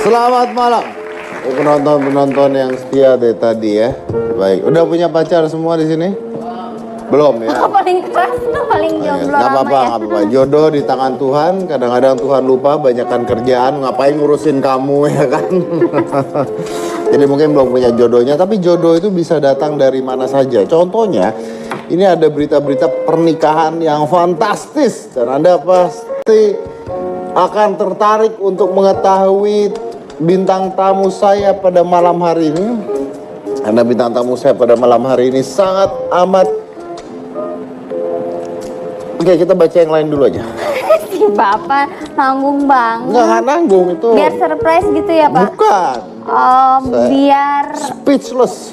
Selamat malam penonton-penonton yang setia dari tadi ya. Baik, udah punya pacar semua di sini? Belum ya? Paling keras tuh paling jomblo Gak lama apa-apa, ya. gak apa-apa. Jodoh di tangan Tuhan. Kadang-kadang Tuhan lupa, banyakkan kerjaan. Ngapain ngurusin kamu ya kan? Jadi mungkin belum punya jodohnya. Tapi jodoh itu bisa datang dari mana saja. Contohnya, ini ada berita-berita pernikahan yang fantastis. Dan Anda pasti akan tertarik untuk mengetahui bintang tamu saya pada malam hari ini. Karena bintang tamu saya pada malam hari ini sangat amat. Oke, kita baca yang lain dulu aja. Si Bapak nanggung banget. Nggak nanggung itu. Biar surprise gitu ya Pak? Bukan. Oh, Saya biar... Speechless.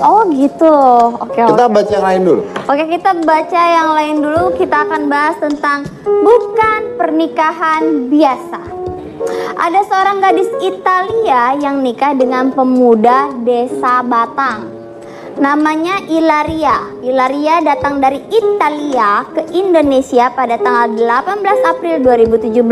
Oh gitu. Oke. Kita baca yang lain dulu. Oke, kita baca yang lain dulu. Kita akan bahas tentang bukan pernikahan biasa. Ada seorang gadis Italia yang nikah dengan pemuda desa Batang. Namanya Ilaria. Ilaria datang dari Italia ke Indonesia pada tanggal 18 April 2017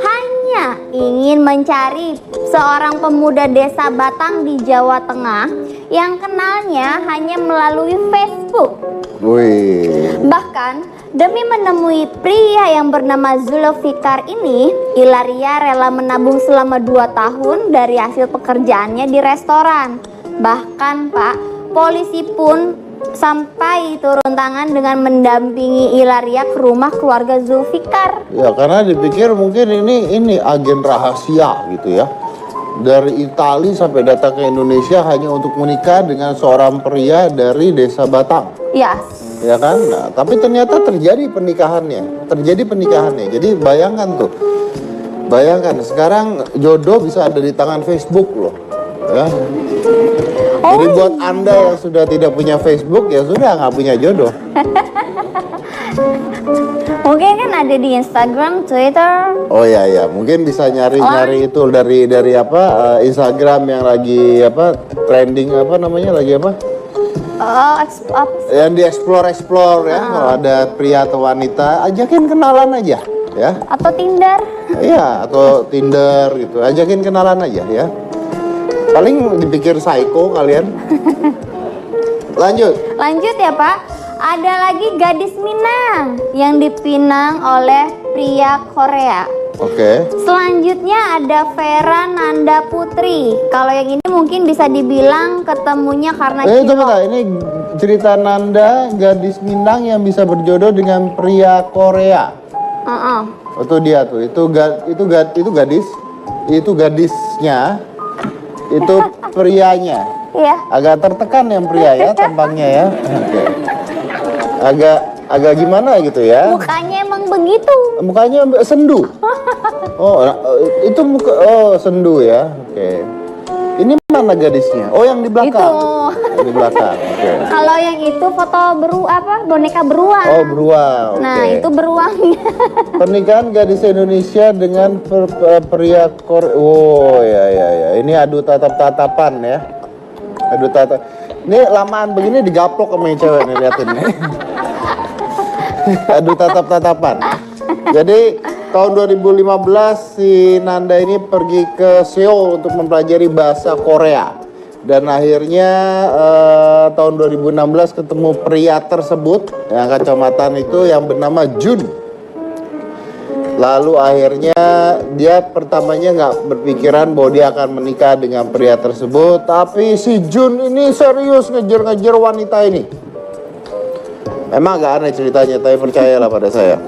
hanya ingin mencari seorang pemuda desa Batang di Jawa Tengah yang kenalnya hanya melalui Facebook. Wih. Bahkan demi menemui pria yang bernama Zulfikar ini, Ilaria rela menabung selama 2 tahun dari hasil pekerjaannya di restoran. Bahkan Pak, polisi pun sampai turun tangan dengan mendampingi Ilaria ke rumah keluarga Zulfikar. Ya karena dipikir mungkin ini agen rahasia gitu ya. Dari Itali sampai datang ke Indonesia hanya untuk menikah dengan seorang pria dari desa Batang. Yes. Ya kan? Nah, tapi ternyata terjadi pernikahannya. Jadi bayangkan tuh. Bayangkan sekarang jodoh bisa ada di tangan Facebook loh. Ya. Jadi buat Anda yang sudah tidak punya Facebook ya sudah nggak punya jodoh. Mungkin kan ada di Instagram, Twitter. Oh ya, mungkin bisa nyari itu dari apa Instagram yang lagi apa trending apa namanya lagi apa? Yang di explore ya. Kalau ada pria atau wanita, ajakin kenalan aja ya. Atau Tinder. Iya, atau Tinder gitu. Ajakin kenalan aja ya. Paling dipikir psycho kalian. Lanjut ya Pak. Ada lagi gadis Minang yang dipinang oleh pria Korea. Oke. Selanjutnya ada Vera Nanda Putri. Kalau yang ini mungkin bisa dibilang ketemunya karena ini cerita Nanda gadis Minang yang bisa berjodoh dengan pria Korea. Itu dia tuh. Itu gadis. Itu gadisnya. Itu prianya. Iya. Agak tertekan yang pria ya tampangnya ya. Oke. Agak gimana gitu ya? Mukanya emang begitu. Mukanya sendu. Oh, itu sendu ya. Oke. Ini mana gadisnya? Oh, yang di belakang. Itu. Yang di belakang. Oke. Kalau yang itu foto boneka beruang. Oh, beruang. Nah, Oke. itu beruangnya. Pernikahan gadis Indonesia dengan pria Korea. Oh, ya. Ini adu tatap-tatapan ya. Adu tatap. Ini lamaan begini digaplok sama yang cewek nih, liatin nih. Adu tatap-tatapan. Jadi tahun 2015 si Nanda ini pergi ke Seoul untuk mempelajari bahasa Korea. Dan akhirnya tahun 2016 ketemu pria tersebut yang kacamataan itu yang bernama Jun. Lalu akhirnya dia pertamanya nggak berpikiran bahwa dia akan menikah dengan pria tersebut. Tapi si Jun ini serius ngejar-ngejar wanita ini. Emang agak aneh ceritanya, tapi percayalah pada saya.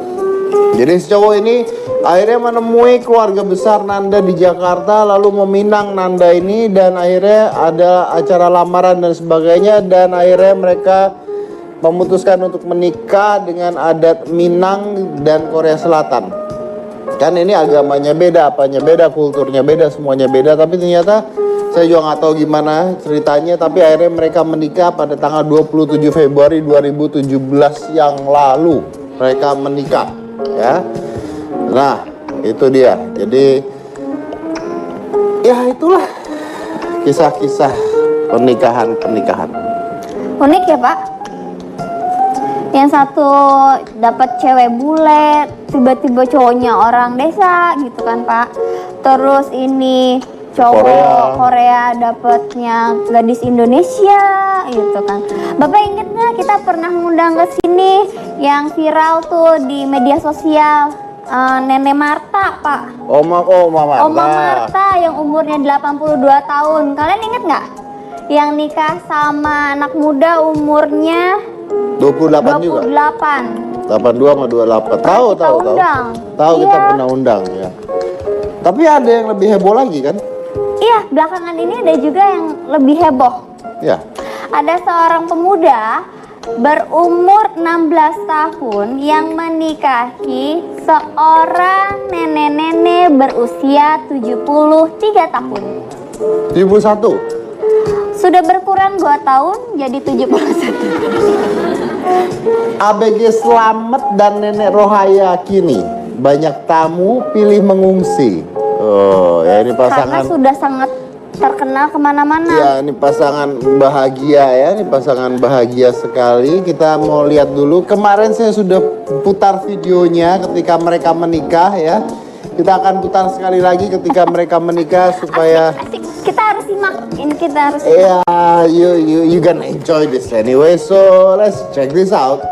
Jadi si cowok ini akhirnya menemui keluarga besar Nanda di Jakarta, lalu meminang Nanda ini, dan akhirnya ada acara lamaran dan sebagainya, dan akhirnya mereka memutuskan untuk menikah dengan adat Minang dan Korea Selatan. Kan ini agamanya beda, apanya beda, kulturnya beda, semuanya beda, tapi ternyata saya juga nggak tahu gimana ceritanya, tapi akhirnya mereka menikah pada tanggal 27 Februari 2017 yang lalu. Mereka menikah ya. Nah, itu dia. Jadi ya itulah kisah-kisah pernikahan. Unik ya Pak. Yang satu dapat cewek bule, tiba-tiba cowoknya orang desa gitu kan Pak. Terus ini cowok Korea dapatnya gadis Indonesia gitu kan. Bapak inget nggak kita pernah ngundang ke sini yang viral tuh di media sosial, Nenek Marta, Pak. Oma Marta. Oma Marta yang umurnya 82 tahun. Kalian inget nggak? Yang nikah sama anak muda umurnya 28 juga. 28. 82 sama 28. Tahu. Tahu Iya. kita pernah undang ya. Tapi ada yang lebih heboh lagi kan? Iya, belakangan ini ada juga yang lebih heboh. Ya. Ada seorang pemuda berumur 16 tahun yang menikahi seorang nenek-nenek berusia 73 tahun. 71. Sudah berkurang 2 tahun jadi 71. ABG Slamet dan Nenek Rohaya kini banyak tamu pilih mengungsi. Oh, ya ini Karena pasangan. sudah sangat terkenal kemana-mana. Ya, ini pasangan bahagia ya, ini pasangan bahagia sekali. Kita mau lihat dulu. Kemarin saya sudah putar videonya ketika mereka menikah ya. Kita akan putar sekali lagi ketika mereka menikah supaya. Asik. Kita harus simak. Ini kita harus simak. Yeah, you gonna enjoy this anyway. So let's check this out.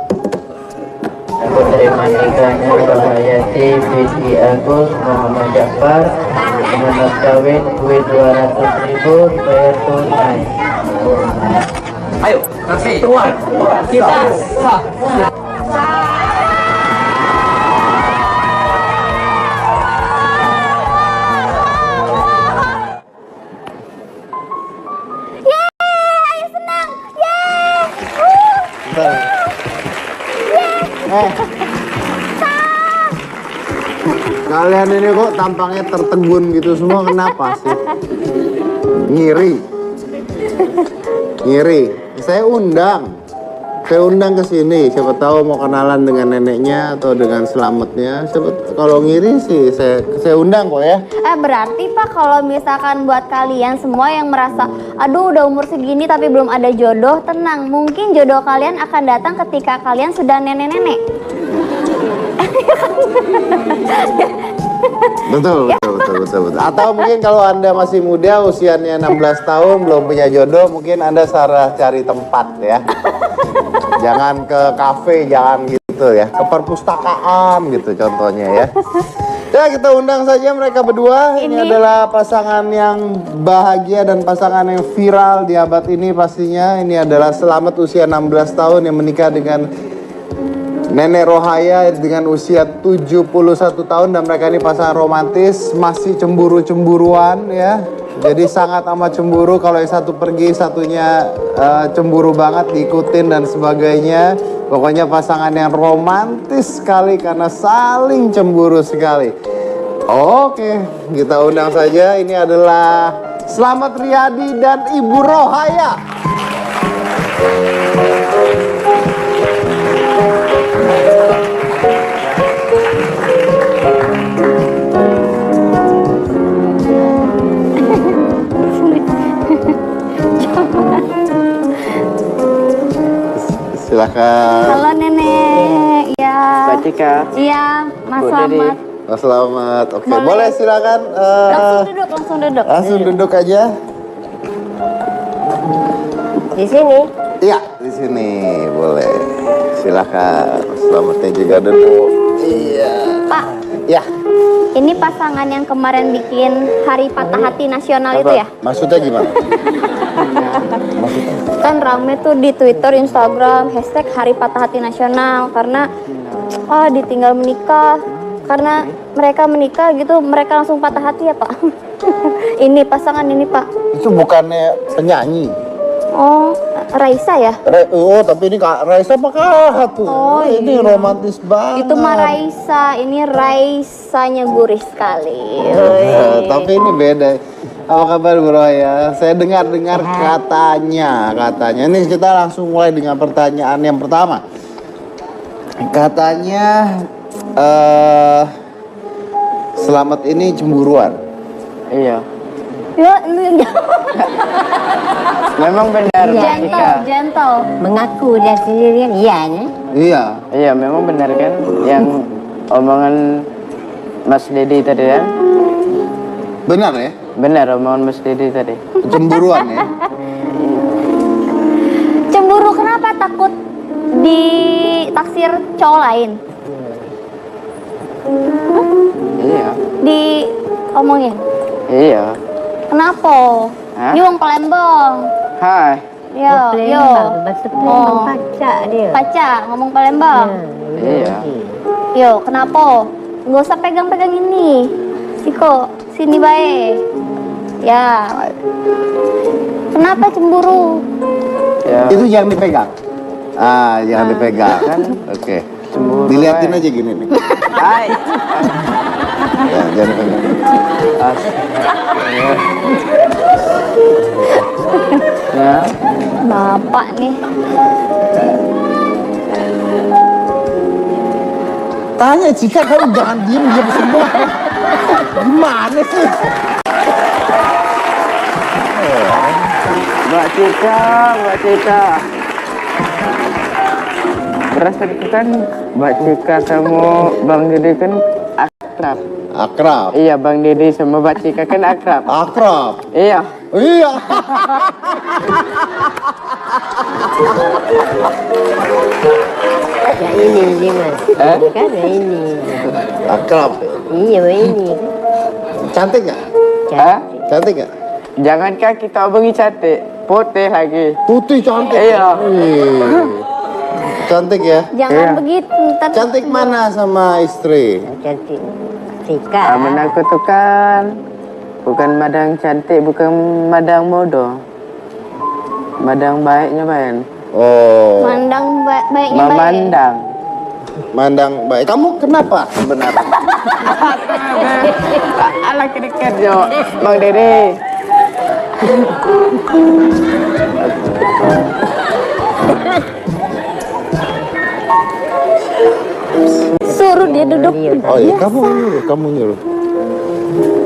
Aku terima nikahnya Rohayati binti Agus Muhammad Jafar dengan mas kawin duit 200.000 bayar tunai. Ayo, kasih tuan kita sah. Ayo senang. Kalian ini kok tampangnya tertegun gitu semua, kenapa sih? Ngiri. Saya undang ke sini. Siapa tahu mau kenalan dengan neneknya atau dengan selamatnya. Kalau ngiri sih saya undang kok ya. Berarti Pak, kalau misalkan buat kalian semua yang merasa aduh udah umur segini tapi belum ada jodoh, tenang, mungkin jodoh kalian akan datang ketika kalian sudah nenek-nenek. Betul. Atau mungkin kalau Anda masih muda, usianya 16 tahun, belum punya jodoh, mungkin Anda salah cari tempat ya. Jangan ke kafe, jangan gitu ya. Ke perpustakaan gitu contohnya ya. Ya, kita undang saja mereka berdua. Ini adalah pasangan yang bahagia dan pasangan yang viral di abad ini pastinya. Ini adalah Slamet usia 16 tahun yang menikah dengan Nenek Rohaya dengan usia 71 tahun dan mereka ini pasangan romantis, masih cemburu-cemburuan ya. Jadi sangat amat cemburu, kalau yang satu pergi satunya cemburu banget diikutin dan sebagainya. Pokoknya pasangan yang romantis sekali karena saling cemburu sekali. Oke, kita undang saja. Ini adalah Slamet Riyadi dan Ibu Rohaya. Silakan. Halo Nenek. Ya. Mbak Cika. Iya, Mas Bu Slamet. Mas Slamet. Oke, Boleh. boleh silakan. Langsung duduk. Langsung duduk aja. Di sini. Iya, di sini boleh. Silakan. Selamatnya juga duduk. Iya. Pak, Ya. ini pasangan yang kemarin bikin Hari Patah Hati Nasional itu ya? Maksudnya gimana? Kan rame tuh di Twitter, Instagram, hashtag Hari Patah Hati Nasional karena ditinggal menikah. Karena mereka menikah gitu, mereka langsung patah hati ya Pak. Ini pasangan ini Pak. Itu bukannya penyanyi. Oh, Raisa ya? Tapi ini Kak Raisa apa Kak tuh? Oh, ini iya. romantis banget. Itu mah Raisa, ini Raisanya gurih sekali. Tapi ini beda. Apa kabar Bu Rohaya? Saya dengar katanya. Ini kita langsung mulai dengan pertanyaan yang pertama. Katanya Slamet ini cemburuan. Iya. Ya, lu yang Memang benar Mbak Cika. gentle. Mengaku dia sendiri kan iyanya. Iya. Iya, memang benar kan yang omongan Mas Dedi tadi kan. Benar ya? Benar omongan Mas Didi tadi. Cemburuan ya? Cemburu kenapa? Takut ditaksir cowok lain? Iya. Diomongin? Iya. Kenapa? Hah? Ini wong Palembang. Hai. Yo, yo. Bahasa Oh. Palembang pacak dia. Paca, ngomong Palembang. Iya. Yo, kenapa? Nggak usah pegang-pegang ini. Siko, sini bae. Ya. Kenapa cemburu? Ya. Itu jangan dipegang. Ah, jangan dipegang. Kan Oke. cemburu. Diliatin aja gini nih. Hai. Ya, jangan dipegang. Ya. Bapak nih. Tanya Cika, kamu jangan diem semua. Gimana sih? Mbak Cika. Berasa kan Mbak Cika sama Bang Didi kan akrab. Akrab. Iya, Bang Didi sama Mbak Cika kan akrab. Akrab. Iya. Iya. Ya ini dia mas. Kan ya ini. Akrab. Iya ini. Cantik nggak? Hah? Cantik nggak? Jangankah kita omongi cantik, putih lagi. Putih cantik. Iya. Wih. Cantik ya. Jangan Iya. begitu. ntar Cantik mana sama istri? Cantik. Sika. Aman aku tuh kan bukan madang cantik, bukan madang modo. Madang baiknya, Ben. Oh. Mandang baiknya baik. Memandang. Mandang baik. Kamu kenapa sebenarnya? Ala keriket yo, Bang Dede. Suruh dia duduk. Oh iya, kamu nyuruh.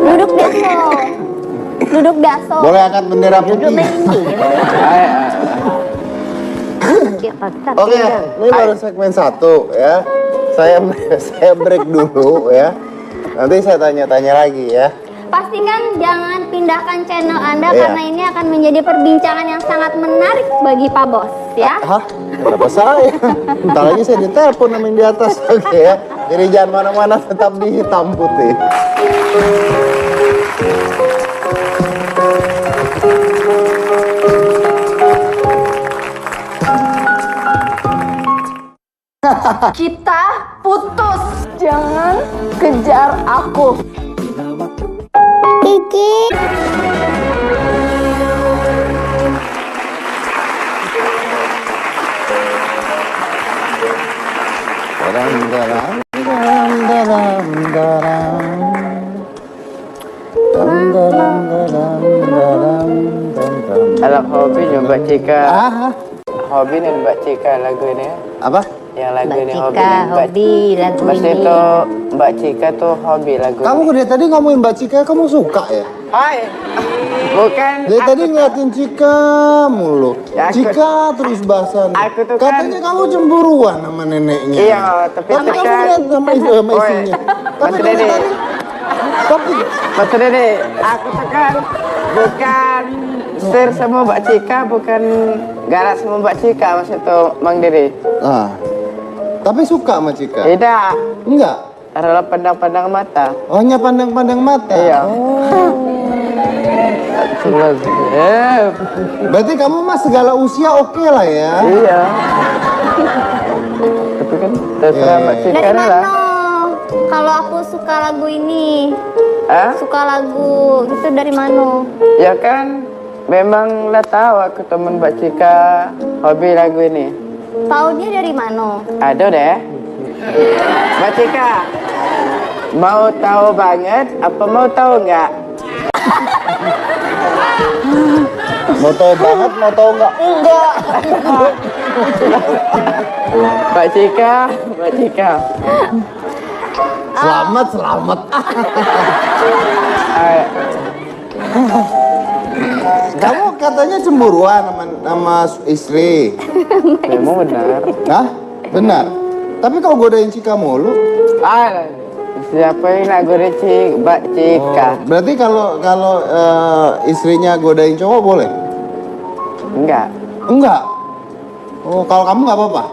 Duduk daso. Duduk daso. Boleh angkat bendera putih. Dia patah. Oke, ini baru segmen 1 ya. Saya break dulu ya. Nanti saya tanya-tanya lagi ya. Pastikan jangan pindahkan channel Anda Iya. karena ini akan menjadi perbincangan yang sangat menarik bagi Pak Bos ya. Hah? Kenapa saya? Entar lagi saya ditelepon sama yang di atas. Oke ya. Jadi jangan mana-mana, tetap di hitam putih. Kita putus. Jangan kejar aku. Kiki. Alam hobi nih Mbak Cika. Ah, Hobi nih Mbak Cika lagu ini. apa? Yang lagu Mbak ini Cika hobi nih, Mbak. hobi lagu Mesti ini. tuh Mbak Cika tuh hobi lagu. Kamu dari tadi ngomongin Mbak Cika, kamu suka ya? Hai. Bukan. Dari tadi ngeliatin Cika mulu. Ya, aku- Cika terus bahasan. Aku tuh kan- Katanya kamu cemburuan sama neneknya. Iya, tapi Tapi kamu kan. lihat sama sama Oi, istrinya. Mas kamu Dede. tadi. Tapi Mas Dede, aku tuh kan bukan ser sama Mbak Cika, bukan galak sama Mbak Cika, maksud tuh Bang Dede. tapi suka sama Cika. Tidak, Enggak. adalah pandang-pandang mata. Oh, hanya pandang-pandang mata. Iya. Berarti kamu mah segala usia oke lah ya. Iya. Tapi kan terserah Iya, Mbak iya. Cika Dari lah. mana? Kalau aku suka lagu ini, Hah? suka lagu itu dari mana? Ya kan, memang lah tahu aku temen Mbak Cika hobi lagu ini. Tahu dia dari mana? Ada deh. Mbak Cika, mau tahu banget apa mau tahu nggak? Mau tahu banget, mau tahu enggak? Enggak. Mbak Cika. Selamat. eh, Kamu katanya cemburuan sama istri. memang benar. Hah? Benar. Tapi kau godain Cika mulu. Ah, Siapa yang lagu Reci? Mbak Cika. Berarti kalau istrinya godain cowok boleh? Enggak. Enggak. Oh, kalau kamu nggak apa-apa?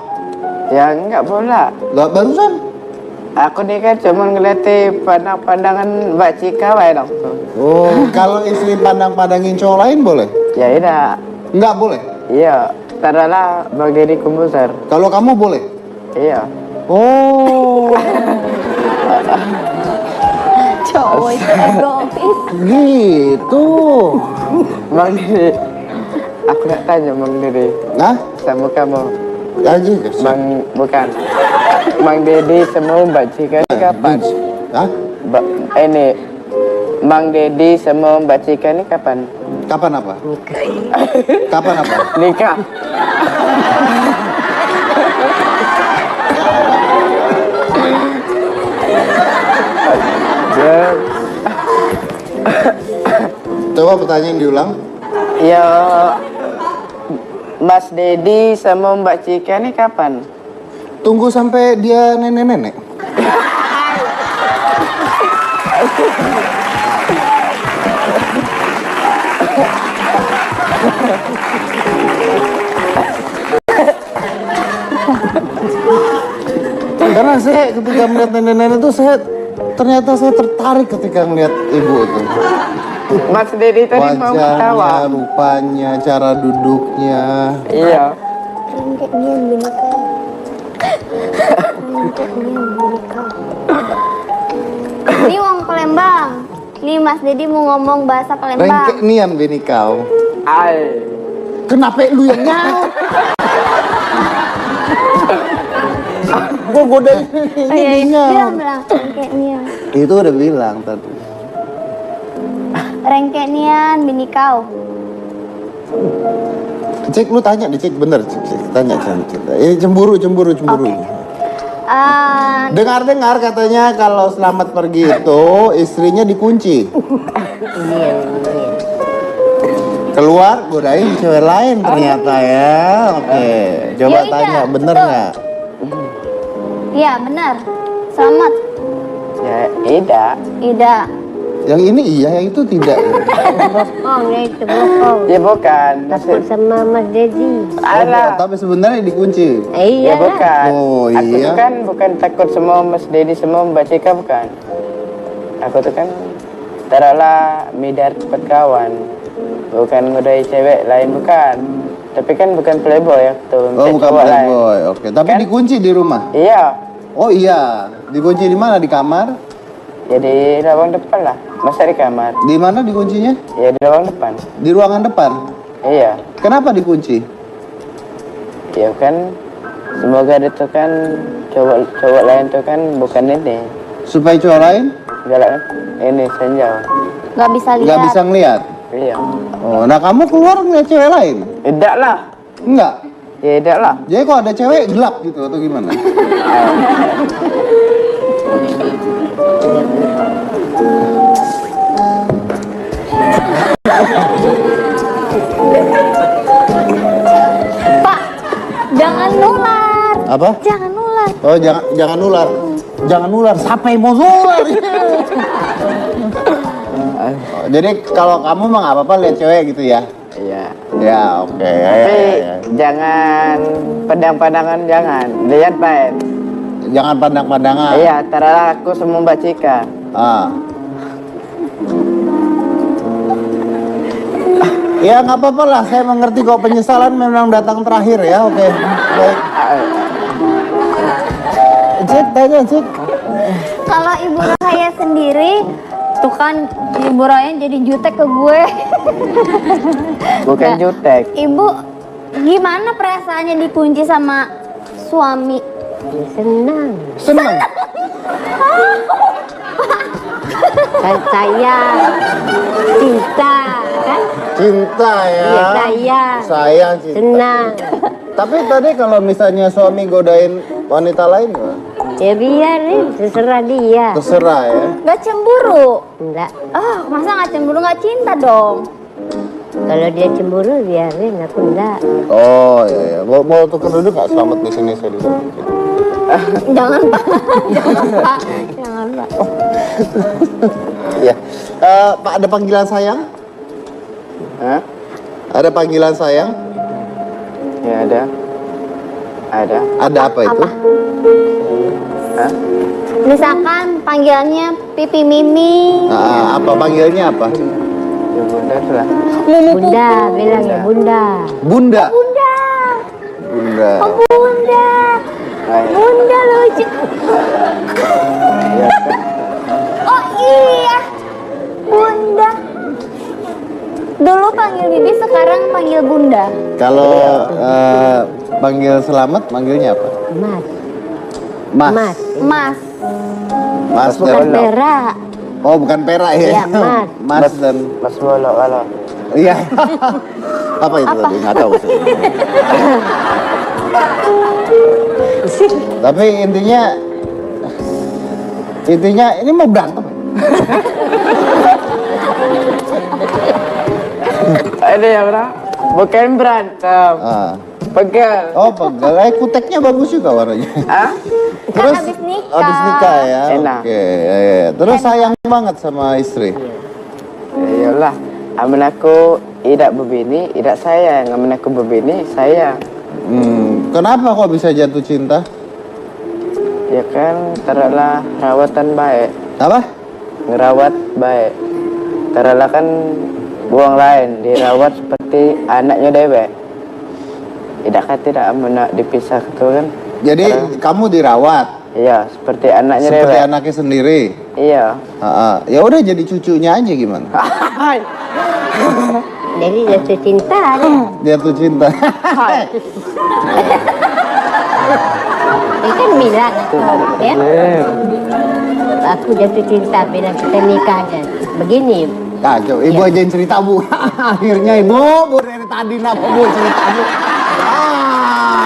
Ya enggak boleh. Lah barusan? Aku nih kan cuma ngeliatin pandangan Mbak Cika wae dong. Oh, kalau istri pandang-pandangin cowok lain boleh? Ya tidak. Enggak boleh. Iya. Taruhlah Bang Deddy Komposer. Kalau kamu boleh? Iya. Oh, Cowok itu egois. gitu. Bang Deddy. Aku nak tanya Bang Deddy. Nah, Sama kamu. aja. Bukan. Bang Deddy sama Mbak Cika ini kapan? Hah? Ini Bang Deddy sama Mbak Cika ini kapan? Kapan apa? Kapan apa? Nikah. Coba pertanyaan diulang. Ya, Mas Deddy sama Mbak Cika ini kapan? Tunggu sampai dia nenek-nenek. Karena saya ketika melihat nenek-nenek itu ternyata saya tertarik ketika melihat ibu itu. Mas Deddy tadi mau ketawa. Wajahnya, rupanya, cara duduknya. Iya. Ini wong Palembang. Nih Mas Dedi mau ngomong bahasa Palembang. Rengkek nian bini kau. Ay. Kenapa lu yang nyaut? Gua godain Bilang rengkek nian. Itu udah bilang tadi. Rengkek nian bini kau. Cek lu tanya deh, cek bener, cek tanya cek. Ini cemburu. Dengar katanya kalau Selamat pergi itu istrinya dikunci. Iya. Keluar godain cewek lain ternyata ya. Oke, coba Ya, tanya iya, bener betul. nggak? Iya benar. Selamat. Ya, tidak. Ida. Yang ini iya, yang itu tidak. Bohong ya itu bohong. Ya bukan. Takut sama Mas Deddy. Alah. Tapi sebenarnya dikunci. Ya Iya. bukan. Oh, Aku iya. tuh kan bukan takut semua Mas Deddy semua Mbak Cika bukan. Aku tuh kan taruhlah midar cepat kawan. Bukan ngudai cewek lain bukan. Tapi kan bukan playboy ya tuh. Oh, bukan cowok lain. playboy. Oke, tapi Kan? dikunci di rumah. Iya. Oh iya, dikunci di mana? Di kamar? Ya di ruang depan lah. Masa di kamar? Di mana dikuncinya? Ya di ruang depan. Di ruangan depan. Iya. Kenapa dikunci? Ya kan semoga itu kan cowok lain tuh kan bukan ini. Supaya cowok lain Galak ini senjau. Gak bisa lihat. nggak bisa ngeliat. Iya. Oh, nah kamu keluar ngeliat cewek lain? Tidak lah. Enggak. Ya tidak lah. Jadi kalau ada cewek gelap gitu atau gimana? Pak, jangan nular. Apa? Jangan nular. Oh, jangan nular. Jangan nular, sampai mau nular. Oh, jadi kalau kamu mah nggak apa-apa lihat cewek gitu ya? Iya. Ya, oke. Tapi Ya. jangan pandang-pandangan jangan. Lihat baik. Jangan pandang-pandangan. Iya, taruhlah aku sama Mbak Cika. Ah. Ya nggak apa-apa lah, saya mengerti kok penyesalan memang datang terakhir ya. Oke, baik. Cik, tanya Cik. Kalau Ibu Rahaya sendiri, tuh kan Ibu Rahaya jadi jutek ke gue. Bukan Nggak. jutek. Ibu, gimana perasaannya dikunci sama suami? Senang. Senang. Kan saya cinta kan? Cinta ya. Iya saya. Sayang cinta. Senang. Tapi tadi kalau misalnya suami godain wanita lain gimana? Ya biarin, terserah dia. Terserah ya. Gak cemburu? Enggak. Oh, masa gak cemburu, gak cinta dong? Kalau dia cemburu biarin, aku enggak. Oh iya, mau tukar duduk nggak? Selamat di sini saya duduk. Jangan Pak, jangan Pak, jangan Pak. Oh Ya. Pak, ada panggilan sayang? Hah? Ada panggilan sayang? Ya ada. Ada. Ada apa itu? Hah? Misalkan panggilannya Pipi Mimi. Apa panggilnya apa? Ya bunda tuh lah. Bunda, bilang ya bunda. Bunda. Bunda. Bunda. Oh, Bunda. Hai. Bunda lucu. Ya, Oh iya. Bunda. Dulu panggil Bibi, sekarang panggil Bunda. Kalau panggil selamat, manggilnya apa? Mas, Mas. mas. Mas. Mas Bukan dan... perak. Oh, bukan perak ya? Iya, Mas. Mas dan... Mas Bolo kalau. Iya. Apa itu tadi? Nggak tahu. Tapi intinya ini mau berantem. Ada yang bilang bukan berantem. Pegal. Oh, pegal. Kuteknya bagus juga warnanya. Hah? Kan habis nikah. Habis nikah ya. Enak. Oke. Ya. Terus sayang banget sama istri. Iyalah. Amin aku tidak begini, tidak sayang. Amin aku begini, sayang. Kenapa kok bisa jatuh cinta? Ya kan, taruhlah rawatan baik. Apa? Ngerawat baik. Taruhlah kan buang lain, dirawat seperti anaknya dewek. Tidak nak dipisah itu kan? Jadi kamu dirawat Iya, seperti anaknya seperti dewek. anaknya sendiri. Iya. Ya udah jadi cucunya aja gimana? Jadi jatuh cinta deh. Dia tuh cinta. Dia kan bilang aku, ya. Aku jatuh cinta bila kita nikah aja. Begini, Kacau, ibu aja yang cerita bu. Akhirnya ibu dari tadi napa bu cerita bu.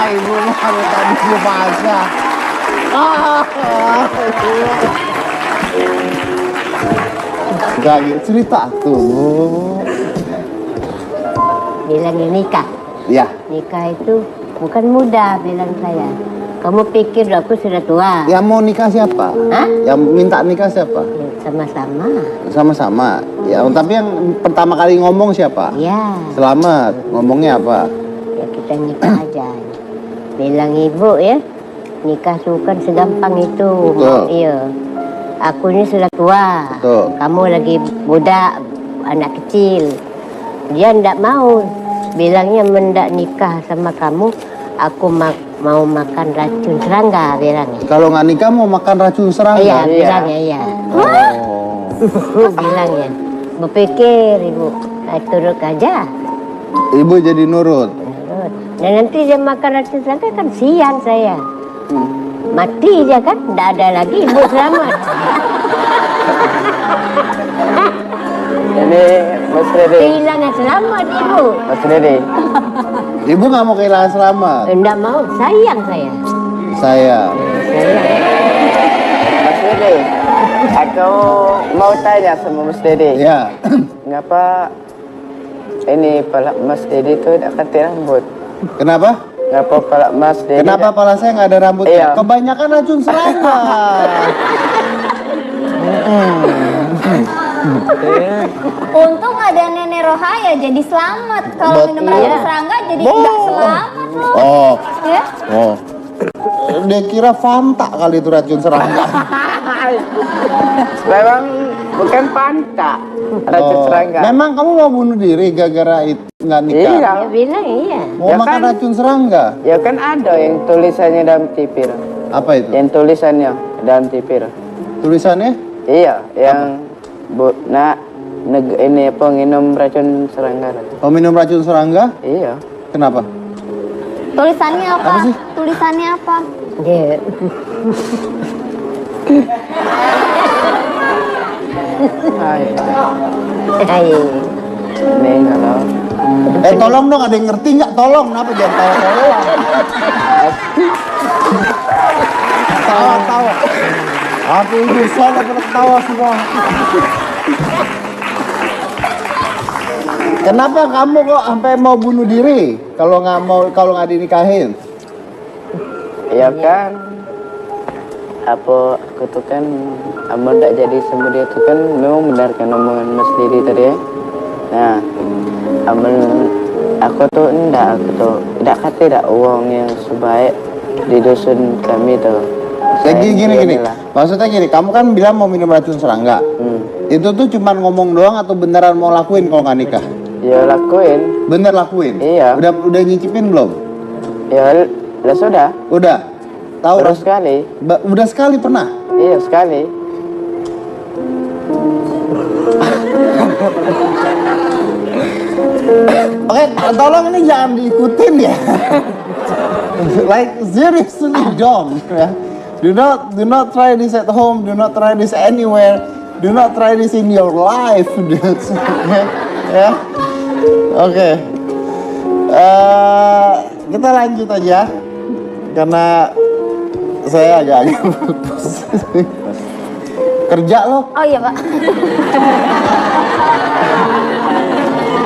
Ibu dari tadi lupa. Gak gitu cerita tuh bu. bilang nikah. Ya, Nikah itu bukan mudah, bilang saya. Kamu pikir aku sudah tua? yang mau nikah siapa? Hah? Yang minta nikah siapa? Ya, sama-sama. Sama-sama. Ya, tapi yang pertama kali ngomong siapa? Ya, Selamat. Ngomongnya apa? ya kita nikah aja. Bilang ibu ya, nikah bukan segampang itu. Betul. Iya. Aku ini sudah tua. Betul. Kamu lagi muda, anak kecil. Dia ndak mau. Bilangnya mendak nikah sama kamu, aku mau makan racun serangga, bilangnya. Kalau nggak nikah mau makan racun serangga? Iya, bilangnya iya. Oh. Bilangnya. Berpikir ibu, turut aja. Ibu jadi nurut. Turut. Dan nanti dia makan racun serangga kan sian saya. Mati dia kan, ndak ada lagi ibu selamat. Ini Mas Dede. Kehilangan selamat ibu. Mas Dede. Ibu nggak mau kehilangan Selamat. Ndak mau, sayang saya. Saya. Mas Dede. Aku mau tanya sama Mas Dede. Ya. Ngapa ini pala Mas Dede itu tidak ganti rambut? Kenapa? Ngapa pala Mas Dede? Kenapa pala saya nggak ada rambutnya? Iya. Kebanyakan racun serangga. Untung ada Nenek Rohaya jadi selamat. Kalau minum Betul. racun serangga jadi nggak selamat loh. Oh. Ya? Oh. Dia kira Fanta kali itu racun serangga. Memang bukan pantak racun serangga. Memang kamu mau bunuh diri gara-gara itu nggak nikah? Iya. Dia bilang iya. Mau Ya makan kan? racun serangga? Ya kan ada yang tulisannya dalam tipir. Apa itu? Yang tulisannya dalam tipir. Tulisannya? Iya, yang ini apa nginum racun serangga. Mau minum racun serangga? Iya. Kenapa? Tulisannya apa? Apa sih? Tulisannya apa? Dia Hai. Hai. Ini kalau Tolong dong, ada yang ngerti nggak? Tolong, kenapa jangan tawa-tawa? Tawa-tawa. Aku ini salah pada ketawa semua. Kenapa kamu kok sampai mau bunuh diri? Kalau nggak dinikahin? ya kan apa aku tuh kan amal tak jadi sama dia tuh kan memang benar kan omongan Mas Didi tadi ya. Nah, amal aku tuh enggak kata tidak uang yang sebaik di dusun kami tuh. Jadi gini. Maksudnya gini, kamu kan bilang mau minum racun serangga. Itu tuh cuman ngomong doang atau beneran mau lakuin kalau nggak nikah? Ya lakuin. Bener lakuin? Iya. Udah nyicipin belum? Ya sudah. Udah. Tahu Baru sekali. Udah sekali pernah? Iya sekali. Oke, tolong ini jangan diikutin ya. Like seriously don't ya. Do not try this at home. Do not try this anywhere. Do not try this in your life, dudes. Ya. Oke. Kita lanjut aja karena saya agak putus. Kerja lo. Oh iya Pak.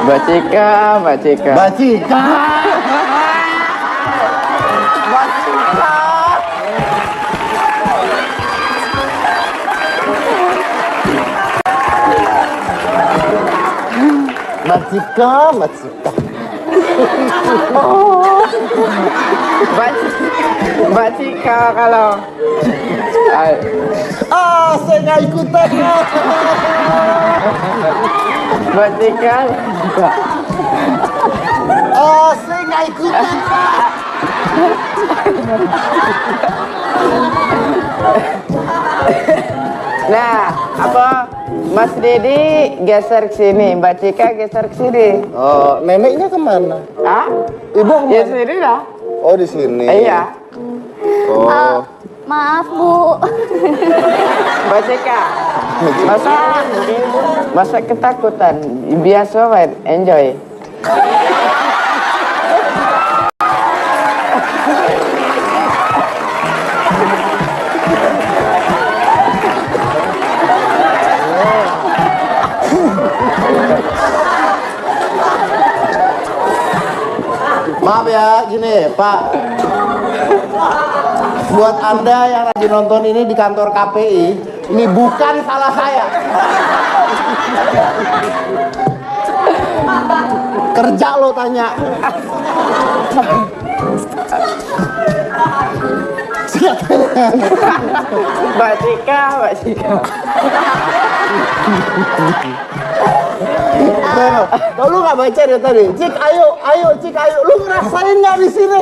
Mbak Cika. Bacika. Bacika. Mbak Cika kalau Saya nggak ikutan. Mbak Cika. Saya nggak ikutan. Nah, apa Mas Dedi geser ke sini, Mbak Cika geser ke sini. Oh, neneknya kemana? Ah? Ibu Ya kemana? sini lah. Oh, di sini. Iya. Oh. Maaf Bu. Mbak Cika. Masa ketakutan, biasa banget, enjoy. Maaf ya, gini Pak. Buat Anda yang lagi nonton ini di kantor KPI, ini bukan salah saya. Kerja lo tanya. Mbak Cika. Kalau lu nggak baca dari tadi, Cik ayo, lu ngerasain nggak di sini?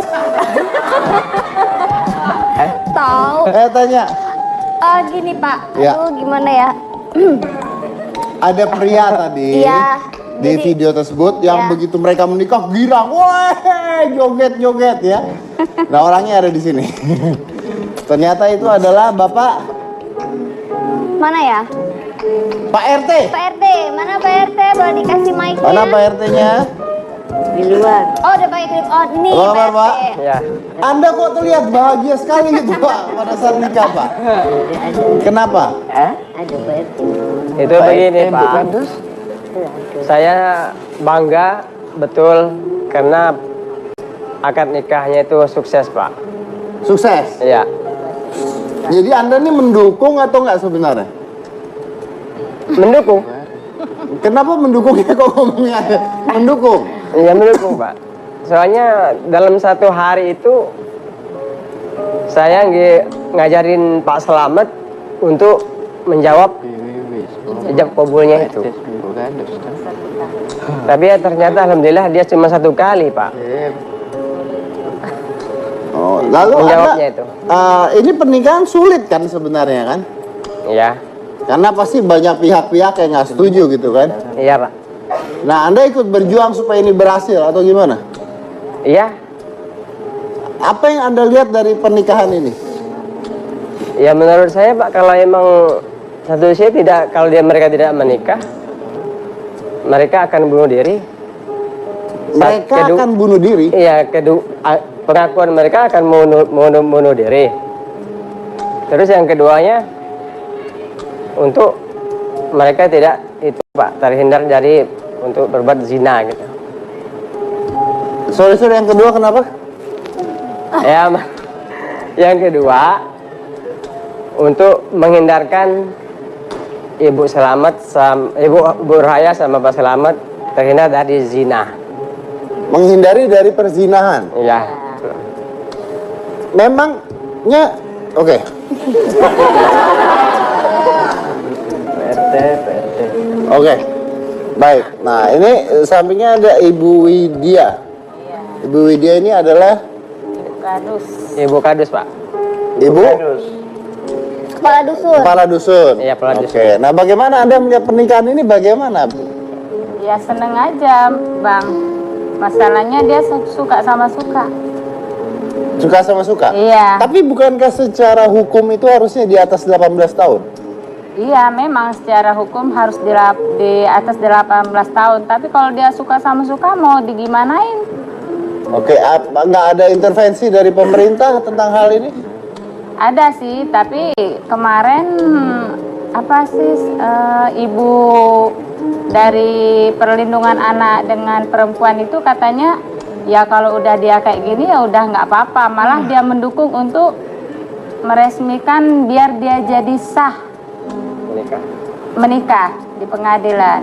Tahu. Tanya. Gini Pak. Ya. Aduh gimana ya? Ada pria tadi Iya. di Jadi- video tersebut yang Ya. begitu mereka menikah girang, wah joget ya. Nah orangnya ada di sini. Ternyata itu adalah Bapak Mana ya? Pak RT. Pak RT, mana Pak RT? Boleh dikasih mic-nya? Mana Pak RT-nya? Di luar. Oh, udah pakai clip on nih, Apa, Pak Pak? RT. Ya. Anda kok terlihat bahagia sekali gitu Pak pada saat nikah Pak? Kenapa? Ada PRT. Itu begini Pak, Bukan dus. saya bangga betul karena akad nikahnya itu sukses Pak. Sukses. Iya. Jadi Anda nih mendukung atau nggak sebenarnya? Mendukung. Kenapa mendukungnya kok ngomongnya mendukung? Iya mendukung Pak. Soalnya dalam satu hari itu saya ngajarin Pak Selamet untuk menjawab ijab kabulnya itu. Bukan dus. Tapi ya ternyata alhamdulillah dia cuma satu kali Pak. Oh, lalu Menjawabnya Anda, itu. Ini pernikahan sulit kan sebenarnya kan? Iya. Karena pasti banyak pihak-pihak yang nggak setuju gitu kan? Iya Pak. Nah, Anda ikut berjuang supaya ini berhasil atau gimana? Iya. Apa yang Anda lihat dari pernikahan ini? Ya menurut saya Pak, kalau emang satu usia kalau mereka tidak menikah, mereka akan bunuh diri. Mereka akan bunuh diri. Iya, pengakuan mereka akan bunuh diri. Terus yang keduanya, untuk mereka tidak itu Pak, terhindar dari untuk berbuat zina gitu. Sorry, yang kedua kenapa? Ya, yang kedua, untuk menghindarkan Ibu Selamat, Ibu Raya sama Pak Selamat terhindar dari zina. Menghindari dari perzinahan. Iya. Memangnya, oke. PRT. Oke, baik. Nah, ini sampingnya ada Ibu Widya. Ibu Widya ini adalah Ibu Kadus, Pak. Ibu Kepala dusun. kepala dusun. Iya, kepala dusun. Oke, nah bagaimana Anda melihat pernikahan ini bagaimana? Ya seneng aja bang. Masalahnya dia suka sama suka. Suka sama suka? Iya. Tapi bukankah secara hukum itu harusnya di atas 18 tahun? Iya memang secara hukum harus di atas 18 tahun. Tapi kalau dia suka sama suka mau digimanain? Oke, nggak ada intervensi dari pemerintah tentang hal ini? Ada sih, tapi kemarin apa sih ibu dari perlindungan anak dengan perempuan itu katanya ya kalau udah dia kayak gini ya udah nggak apa-apa, malah dia mendukung untuk meresmikan biar dia jadi sah menikah di pengadilan.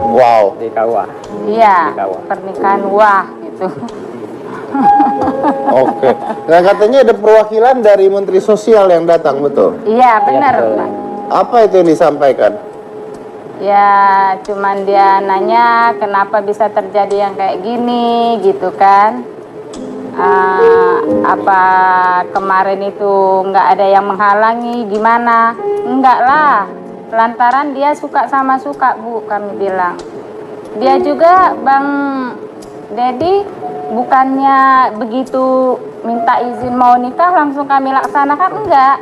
Wow. Di KUA. Iya, Di KUA. pernikahan wah gitu. Oke. Nah, katanya ada perwakilan dari Menteri Sosial yang datang, betul? Iya benar betul. Pak. Apa itu yang disampaikan? Ya cuman dia nanya kenapa bisa terjadi yang kayak gini gitu kan. Apa kemarin itu nggak ada yang menghalangi gimana? Enggak lah, lantaran dia suka sama suka Bu, kami bilang. Dia juga Bang Dedi bukannya begitu minta izin mau nikah langsung kami laksanakan, enggak.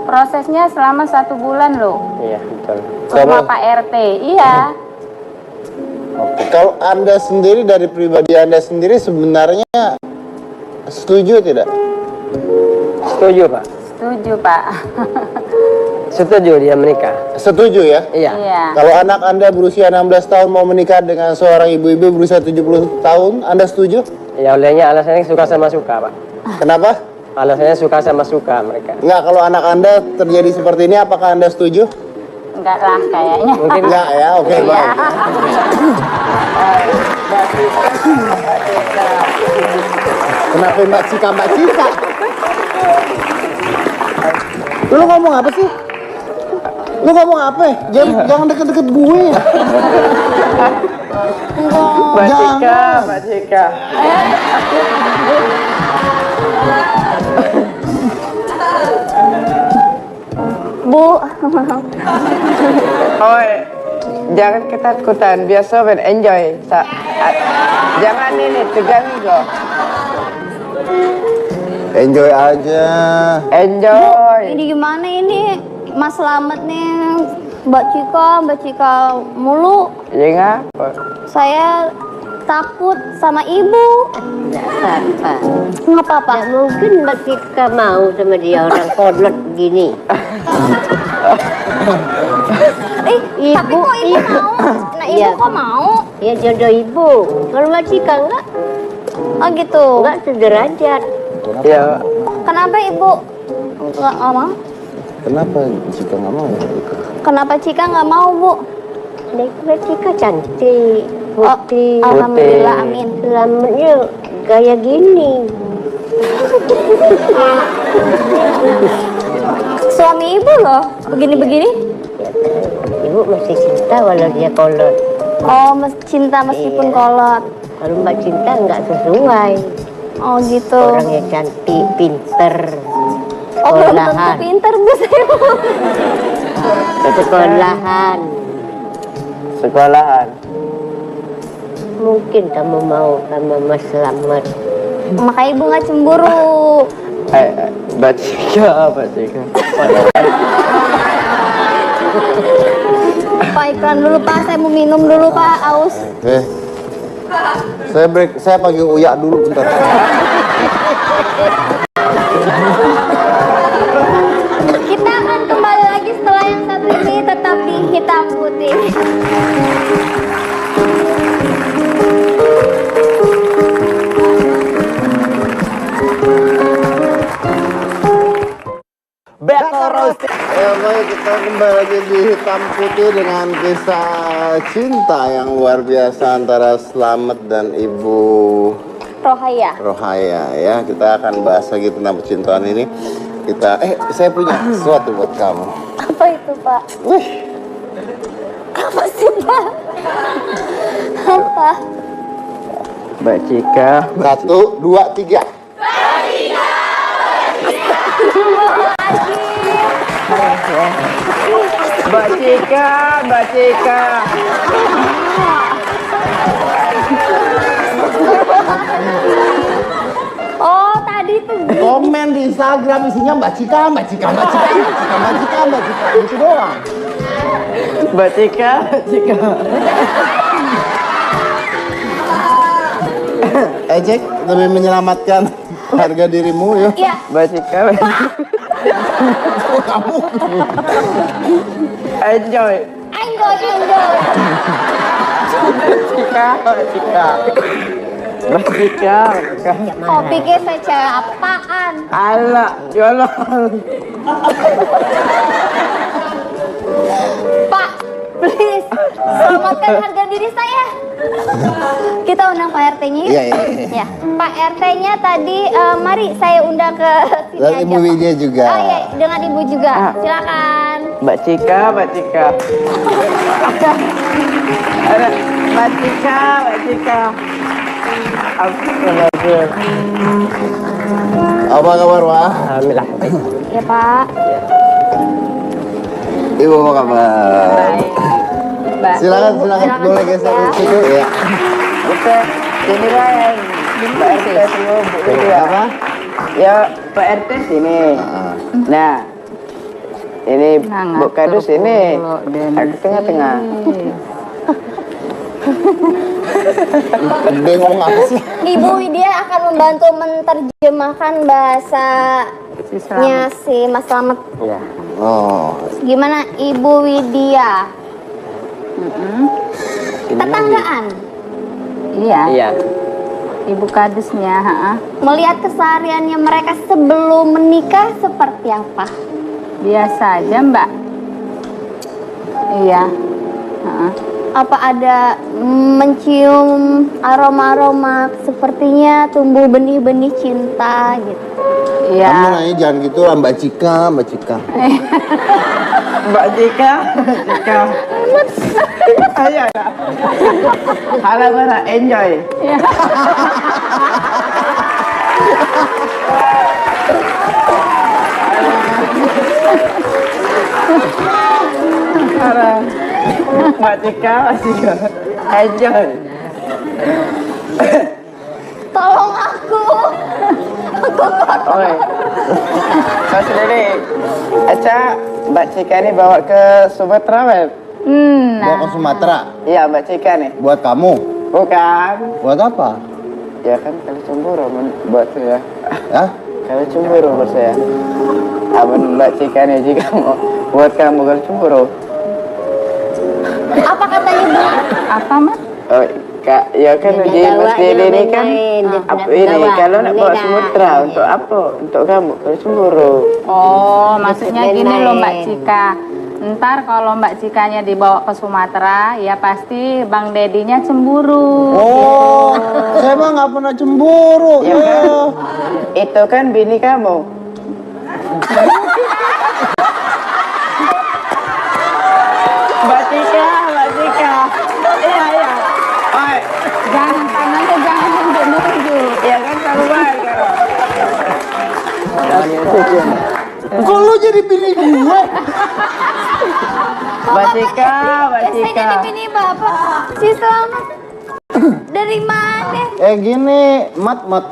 Prosesnya selama 1 bulan loh. Iya, betul. Sama Pak RT, iya. Oke. Kalau Anda sendiri dari pribadi Anda sendiri sebenarnya setuju tidak? Setuju, Pak. Setuju Pak. Setuju dia menikah. Setuju ya? Iya. Iya. Kalau anak Anda berusia 16 tahun mau menikah dengan seorang ibu-ibu berusia 70 tahun, Anda setuju? Ya olehnya alasannya suka sama suka, Pak. Kenapa? Alasannya suka sama suka mereka. Enggak, kalau anak Anda terjadi seperti ini, apakah Anda setuju? Enggak lah kayaknya. Mungkin Enggak ya, oke baik. Kenapa Mbak Cika? Lu ngomong apa sih? Lu ngomong apa? Jangan deket-deket gue. Mbak Cika. Bu, Oi, jangan ketakutan, biasa enjoy. Jangan ini tegang kok. Enjoy aja. Enjoy. ini gimana ini? Mas Slamet nih, Mbak Cika mulu. Ya ngapa? Saya takut sama ibu. Dasar, Pak. Nggak apa-apa. Tidak mungkin Mbak Cika mau sama dia orang kolot begini. Tapi kok ibu mau? Nah ibu Iya. kok mau? Ya jodoh ibu. Kalau Mbak Cika enggak, Oh gitu. enggak sederajat. Ya, Kenapa ibu nggak mau? Kenapa Cika nggak mau? Kenapa Cika nggak mau bu? Mbak Cika cantik, putih. Alhamdulillah, amin. Selamatnya gaya gini. Suami ibu loh, begini-begini. Ibu masih cinta walau dia kolot. Oh, cinta meskipun Iya. kolot. Kalau Mbak cinta enggak sesuai. Oh gitu. Orangnya cantik, pinter. Oh belum tentu sekolahan. pinter bu saya. Sekolahan. sekolahan. Mungkin kamu mau sama Mas Slamet. Makanya ibu nggak cemburu. Mbak Cika. Pak iklan dulu pak, saya mau minum dulu pak, aus. Saya panggil Uya dulu bentar. Kita akan kembali lagi setelah yang satu ini, tetap di Hitam Putih. Ya baik, kita kembali lagi di Hitam Putih dengan kisah cinta yang luar biasa antara Slamet dan Ibu Rohaya ya. Kita akan bahas lagi tentang percintaan ini. Saya punya sesuatu buat kamu. Apa itu, Pak? Wih, Apa sih, Pak? Apa? Mbak Cika. 1, 2, 3. Mbak Cika, Mbak Cika. Oh, tadi tuh. Komen di Instagram isinya Mbak Cika, Mbak Cika, Mbak Cika, Mbak Cika, Mbak Cika, Mbak Cika, itu doang. Mbak Cika, Mbak Cika. Ejek lebih menyelamatkan harga dirimu yuk. Iya. Mbak Cika. Kamu Enjoy. Enjoy. Cika, Mbak Cika. Mbak Cika. Oh, pikir saya cewek apaan? Alah, yolo. Pak, please, selamatkan harga diri saya. Kita undang Pak RT-nya yuk. Iya. Ya, Pak RT-nya tadi, mari saya undang ke sini Dan aja, Ibu Pak. Widya juga. Oh iya, dengan Ibu juga. Silakan. Mbak Cika, Mbak Cika. Ada Mbak Cika, Mbak Cika. Astagfirullah. Apa kabar, Wah? Alhamdulillah. Ya, Pak. Ibu apa kabar? Silakan boleh geser ke situ ya. Kita sini kan Pak RT semua Bu Widya. Apa? Ya Pak RT sini. Nah, ini Bu Kadus ini. Aku tengah-tengah. Bengong apa sih? Ibu Widya akan membantu menerjemahkan bahasanya si Mas Slamet. Ya. Oh, Gimana Ibu Widya? Tetanggaan. Iya, Iya. ibu kadusnya. Melihat kesehariannya mereka sebelum menikah seperti apa? Biasa aja, Mbak. Iya. Apa ada mencium aroma-aroma sepertinya tumbuh benih-benih cinta gitu? kamu Iya. nanya jangan gitu lah Mbak Cika, Mbak Cika. Mbak Cika, Cika. Ayo nak. Halo mana enjoy. Halo. Mbak Cika, Mbak Cika. Enjoy. Tolong aku. Oi. Kau sendiri. Aca Mbak Cika ini bawa ke Sumatera, Web. Bawa ke Sumatera. Iya, Mbak Cika nih. Buat kamu. Bukan. Buat apa? Ya kan kalau cemburu buat saya. Ya? Kalau cemburu buat saya. Abang Mbak Cika nih jika mau buat kamu kalau cemburu. Apa katanya Bu? Apa, Mas? Oh, Kak, ya kan Dia di bawa, masjid dia ini kan main-main, dia apa nak ini bawa. kalau nak bawa Ini Sumatera dah. untuk apa? Untuk kamu kalau cemburu. Oh, maksudnya gini loh Mbak main-main. Cika. Ntar kalau Mbak Cikanya dibawa ke Sumatera, ya pasti Bang Dedinya cemburu. Oh, saya mah nggak pernah cemburu. Ya kan? Itu kan bini kamu. Mbak Cika, Mbak Cika. Iya, iya. Oi, Jangan tangannya jangan nunjuk-nunjuk. ya kan kamu baik kan? Kok lu jadi bini gue? Mbak Cika, Mbak Saya Cika. jadi bini Bapak. Si Slamet. Dari mana? Gini, mat. Mbak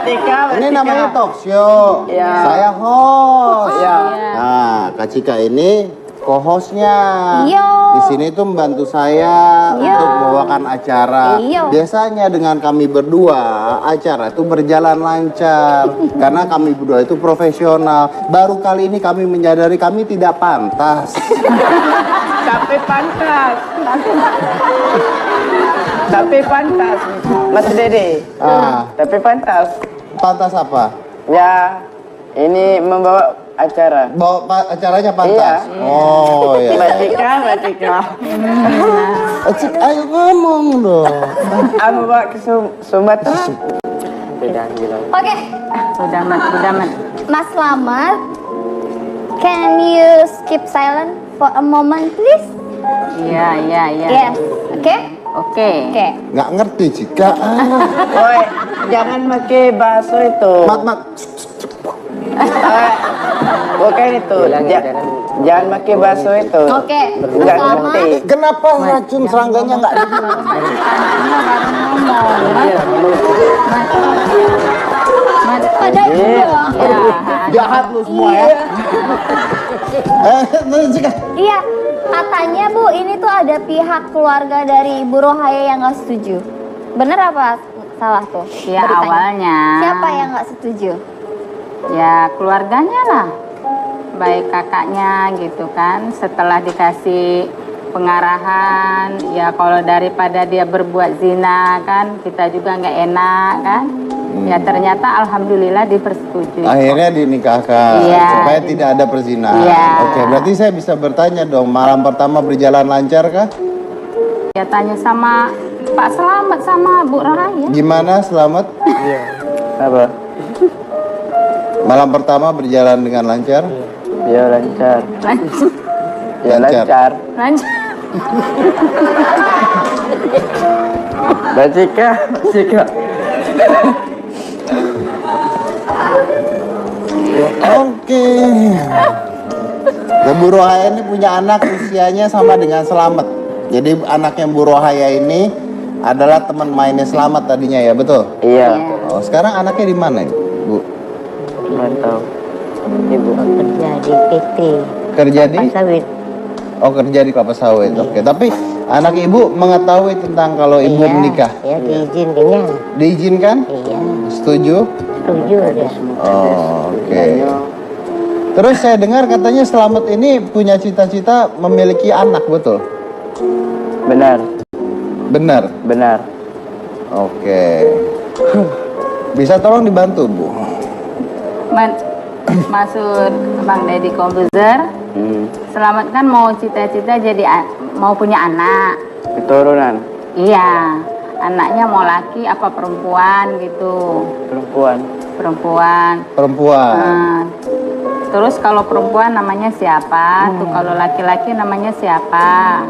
Cika, Mbak Ini Cika. namanya talk show. Ya. Saya host. Ya. Nah, Kak Cika ini co-hostnya. Yo. Di sini tuh membantu saya Yo. untuk membawakan acara. Yo. Biasanya dengan kami berdua, acara itu berjalan lancar. Karena kami berdua itu profesional. Baru kali ini kami menyadari kami tidak pantas. Tapi pantas. Tapi pantas, Mas Dede. Ah, Tapi pantas. pantas apa? Ya, Ini membawa acara. Bawa acaranya pantas. Iya. Oh iya. Mbak Cika. Cik, ayo ngomong dong. Aku bawa ke Sumatera. Oke, Sudah mat. Mas Slamet, can you skip silent for a moment please? Iya. Yes, oke? Oke. Oke. Nggak ngerti Cika. Woi, jangan pakai bahasa itu. Mat. Bukan itu. Jangan pakai bahasa itu. Oke, Mas Nggak Slamet. ngerti. Kenapa racun serangganya nggak Pada itu dong. jahat lu semua ya? Cika. Iya, katanya Bu, ini tuh ada pihak keluarga dari Ibu Rohaya yang nggak setuju. Bener apa salah tuh? Ya beritanya? awalnya. Siapa yang nggak setuju? Ya keluarganya lah. Baik kakaknya gitu kan. Setelah dikasih pengarahan, ya kalau daripada dia berbuat zina kan, kita juga nggak enak kan. Ya ternyata alhamdulillah dipersetujui. Akhirnya dinikahkan Iya. supaya tidak ada perzinahan. Iya. Oke, berarti saya bisa bertanya dong, malam pertama berjalan lancar kah? Ya tanya sama Pak Slamet sama Bu Rohaya. Gimana Selamat? Apa? Malam pertama berjalan dengan lancar? Ya lancar. Ya Lancar. lancar. Lanjut. Mbak Cika. Oke. Dan Bu Rohaya ini punya anak usianya sama dengan Selamat. Jadi anaknya Bu Rohaya ini adalah teman mainnya Selamat tadinya ya, betul? Iya. Oh, sekarang anaknya di mana, Bu? Mantap. Ibu. Kerja di PT Kerja di? Kelapa Sawit. Oh, kerja di kelapa sawit. Oke, tapi anak ibu mengetahui tentang kalau ibu Iya, menikah. ya diizinkannya. Diizinkan? Iya, Setuju? setuju dia. Oh, oke. Terus saya dengar katanya Selamat ini punya cita-cita memiliki anak, betul? Benar. Benar? Oke. Bisa tolong dibantu, Bu? Maksud Bang Deddy Komposer, Selamat kan mau cita-cita jadi mau punya anak. Keturunan. Iya, anaknya mau laki apa perempuan gitu. Perempuan. Nah, terus kalau perempuan namanya siapa? Tuh kalau laki-laki namanya siapa?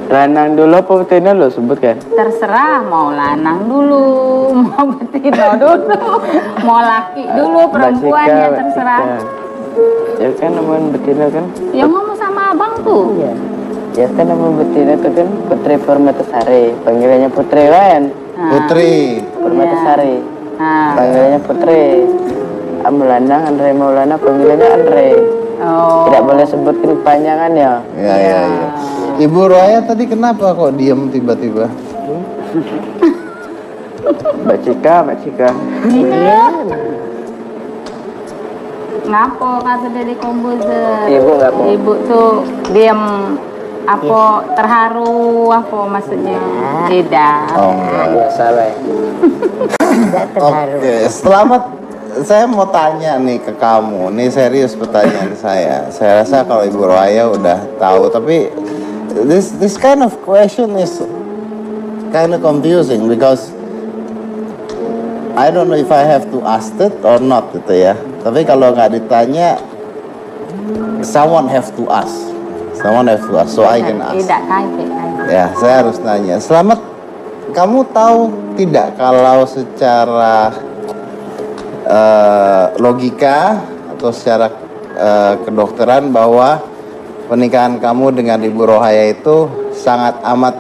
Lanang dulu apa betina lo sebutkan? Terserah mau lanang dulu, mau betina dulu, mau laki dulu, perempuan ya terserah. Ya kan namanya betina kan? Ya ngomong sama abang tuh. Iya. Ya kan nama betina itu kan Putri Permatasari, panggilannya Putri kan? Nah, Putri. Permatasari, nah, panggilannya Putri. Lanang Andre Maulana, panggilannya Andre. oh. Tidak boleh sebut kepanjangan ya. Ya. Ibu Rohaya tadi kenapa kok diem tiba-tiba? Mbak Cika. Ngapo kata Deddy Komposer? Ibu ngapo? Ibu tuh diam apa terharu apa maksudnya? Tidak. Oh, enggak. Salah. Tidak terharu. Oke, selamat. Saya mau tanya nih ke kamu. Nih serius pertanyaan saya. Saya rasa kalau Ibu Rohaya udah tahu, tapi this kind of question is kind of confusing because I don't know if I have to ask it or not gitu ya. Tapi kalau nggak ditanya, someone have to ask. Someone have to ask, so I can ask. Tidak kaget. Ya, saya harus nanya. Selamat, kamu tahu tidak kalau secara logika atau secara kedokteran bahwa pernikahan kamu dengan Ibu Rohaya itu sangat amat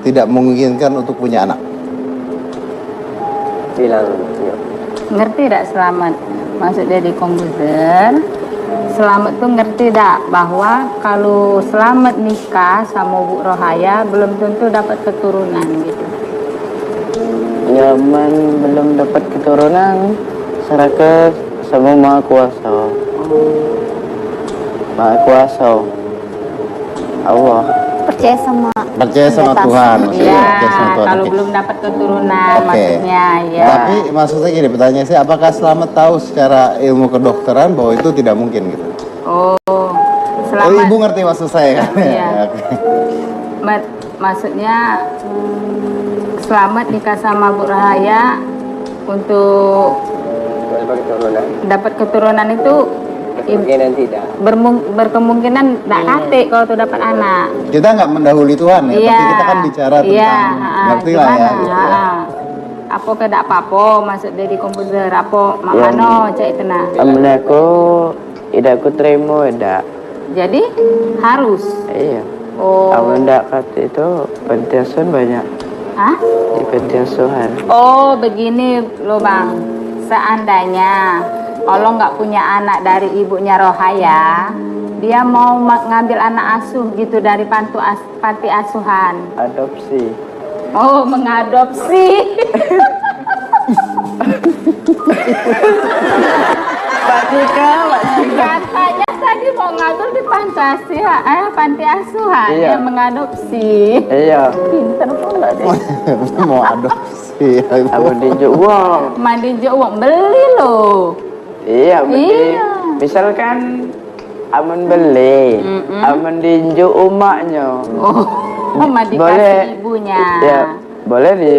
tidak memungkinkan untuk punya anak? Bilang. Ngerti tidak Selamat? Maksud Deddy Komposer, Selamat tuh ngerti tidak bahwa kalau Selamat nikah sama Bu Rohaya belum tentu dapat keturunan gitu. Nyaman belum dapat keturunan, serahkan sama Maha Kuasa. Maha Kuasa Allah. Percaya sama Percaya sama Tuhan. Iya, Percaya sama Tuhan. kalau Oke. belum dapat keturunan Oke. maksudnya ya. Tapi maksudnya gini, pertanyaan saya, apakah Selamat tahu secara ilmu kedokteran bahwa itu tidak mungkin gitu? Oh, Oh, selamat. Ibu ngerti maksud saya kan? Iya. Oke. Maksudnya Selamat nikah sama Bu Rahaya untuk dapat keturunan itu Kemungkinan tidak. berkemungkinan tidak kate kalau tuh dapat anak. Kita nggak mendahului Tuhan ya, Iya. tapi kita kan bicara tentang Iya, ngerti lah ya. gimana? Gitu ya. Apa kedak apa-apa masuk dari komputer apa makano cak itu nah. Amun aku tidak aku terima tidak. Jadi harus. Iya. Oh. Amun tidak kata itu panti asuhan banyak. Hah? Di panti asuhan. Oh begini loh bang, seandainya kalau nggak punya anak dari ibunya Rohaya, dia mau ngambil anak asuh gitu dari panti asuhan. Adopsi. Oh mengadopsi. Pak Cika. Katanya tadi mau ngambil di panti asuhan, Iya. yang mengadopsi. Iya. Pinter pula deh. Mau adopsi. Amun dijuk uang. Mandi uang beli loh. Iya, beli. Iya. Misalkan amun beli, amun dijuk umaknya. Oh, mandi Boleh. kasih ibunya. Ya, boleh di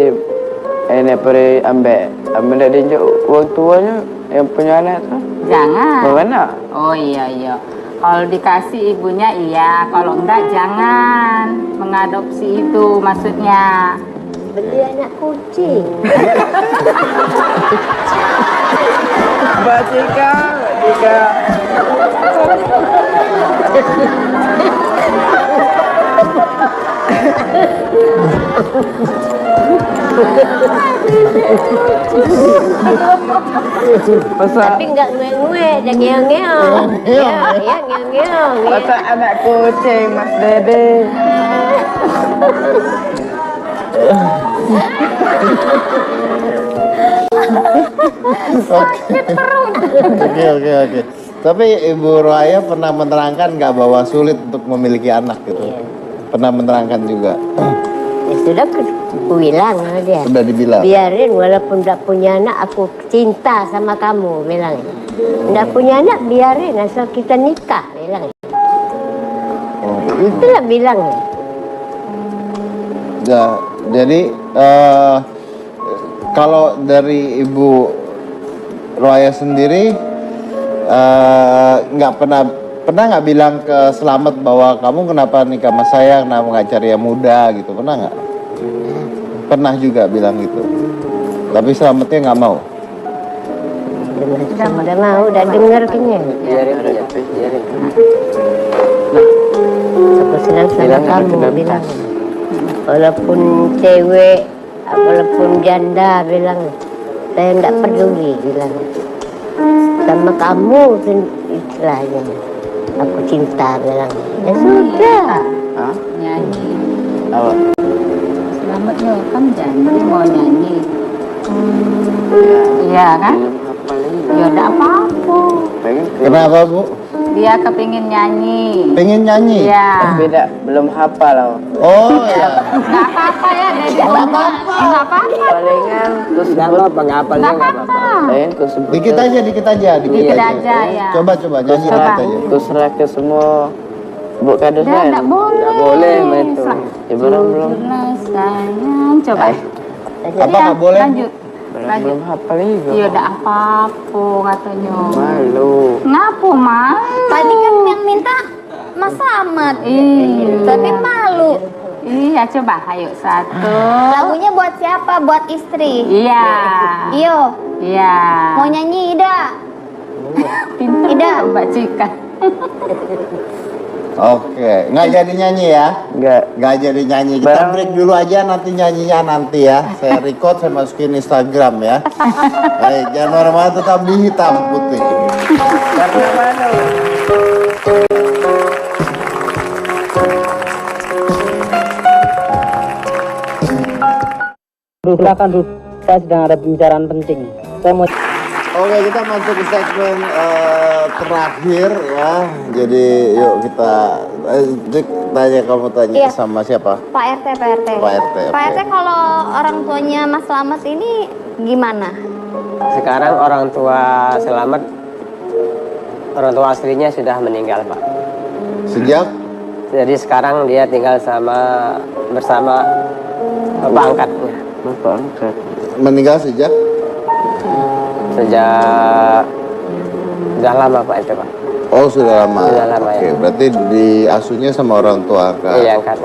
ini peri ambek. Amun dak dijuk uang tuanya yang punya anak tuh. Jangan. Bagaimana? Oh iya iya. Kalau dikasih ibunya iya, kalau enggak jangan. Mengadopsi itu maksudnya. Beli anak kucing. Mbak Cika, Mbak Cika. Masa Tapi nggak ngue-ngue, dan ngeong-ngeong. Ya, ngeong-ngeong. Ya. masa anak kucing Mas Dede. Oke. Tapi Ibu Rohaya pernah menerangkan nggak bahwa sulit untuk memiliki anak gitu? Pernah menerangkan juga. Ya sudah aku bilang sama dia. Sudah dibilang. Biarin walaupun tidak punya anak, aku cinta sama kamu, bilang. Tidak punya anak, biarin asal kita nikah, bilang. Itulah bilang. Ya, jadi kalau dari Ibu Rohaya sendiri nggak pernah nggak bilang ke Selamat bahwa kamu kenapa nikah sama saya, kenapa nggak cari yang muda gitu, pernah nggak? Pernah juga bilang gitu, tapi Selamatnya nggak mau. Udah mau, udah denger kayaknya. Biarin aja, biarin. Aku senang sama Bilang kamu, sudah bilang. Walaupun cewek, walaupun janda, bilang. Saya tidak peduli, bilang. Sama kamu, istilahnya. Aku cinta, bilang. Ya sudah. Hah? Nyanyi. Apa? Selamatnya kan janji mau nyanyi. Iya kan? Belum hafal ini. Ya enggak apa-apa. Pengen Kenapa Bu? Dia kepingin nyanyi. Pengen nyanyi? Iya. beda, belum hafal loh. Oh ya. Enggak apa-apa ya, Dede. Enggak apa-apa. Palingan terus Nggak apa-apa, nggak apa-apa, Enggak nggak apa-apa. apa-apa. palingan ku sebut. Dikit aja. Dikit aja, ya. Coba nyanyi Terus dikit aja. Terus serah ke semua Bu Kades Dia enggak boleh. Nggak boleh begitu. Ya belum. Sayang, coba. Apa nggak boleh? Lanjut. Belum hafal juga. Iya, enggak apa-apa katanya. Malu. Ngapu, Mas? Tadi kan yang minta Mas Selamat. Iya. Tapi malu. Iya, coba. Ayo, satu. Lagunya buat siapa? Buat istri. Iya. Iyo, Iya. mau nyanyi Ida? Pintar Ida. Mbak Cika. Oke, nggak jadi nyanyi ya? Enggak. Nggak jadi nyanyi. Kita Bang. break dulu aja, nanti nyanyinya nanti ya. Saya record, saya masukin Instagram ya. Baik, jangan marah-marah, tetap di hitam putih. Karena malu. Silakan, saya sedang ada pembicaraan penting. Saya mau Oke, kita masuk ke segmen terakhir ya. Jadi yuk kita Jack, tanya, kamu tanya Iya. sama siapa? Pak RT, Pak RT. Pak RT, Pak oke. RT, kalau orang tuanya Mas Slamet ini gimana? Sekarang orang tua Selamat, orang tua aslinya sudah meninggal, Pak. Sejak Jadi sekarang dia tinggal bersama bapak angkatnya. Bapak angkat. meninggal sejak Sejak sudah lama, Pak, itu, Pak. Oh, sudah lama. Sudah lama, Oke, ya. berarti diasuhnya sama orang tua kan? Iya, angkat.